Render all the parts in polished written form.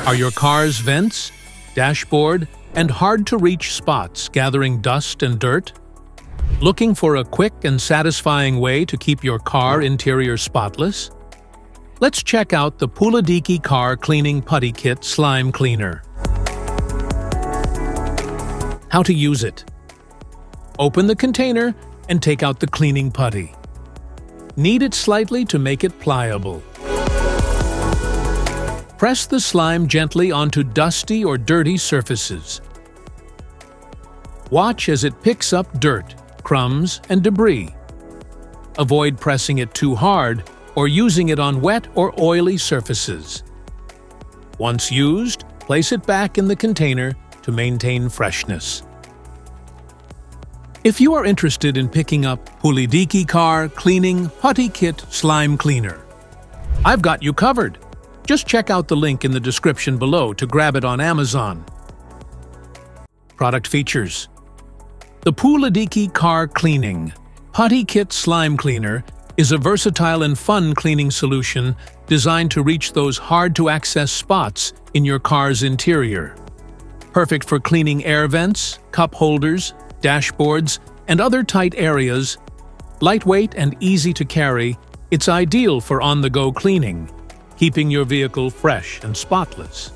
Are your car's vents, dashboard, and hard-to-reach spots gathering dust and dirt? Looking for a quick and satisfying way to keep your car interior spotless? Let's check out the PULIDIKI Car Cleaning Putty Kit Slime Cleaner. How to use it. Open the container and take out the cleaning putty. Knead it slightly to make it pliable. Press the slime gently onto dusty or dirty surfaces. Watch as it picks up dirt, crumbs, and debris. Avoid pressing it too hard or using it on wet or oily surfaces. Once used, place it back in the container to maintain freshness. If you are interested in picking up PULIDIKI Car Cleaning Putty Kit Slime Cleaner, I've got you covered. Just check out the link in the description below to grab it on Amazon. Product features. The PULIDIKI Car Cleaning Putty Kit Slime Cleaner is a versatile and fun cleaning solution designed to reach those hard-to-access spots in your car's interior. Perfect for cleaning air vents, cup holders, dashboards, and other tight areas. Lightweight and easy to carry, it's ideal for on-the-go cleaning, keeping your vehicle fresh and spotless.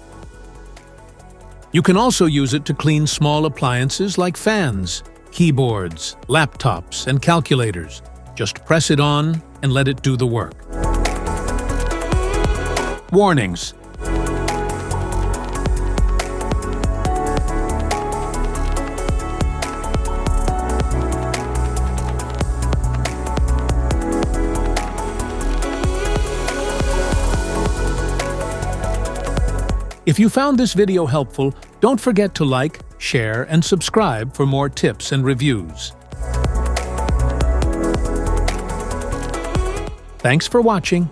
You can also use it to clean small appliances like fans, keyboards, laptops, and calculators. Just press it on and let it do the work. Warnings. If you found this video helpful, don't forget to like, share, and subscribe for more tips and reviews. Thanks for watching.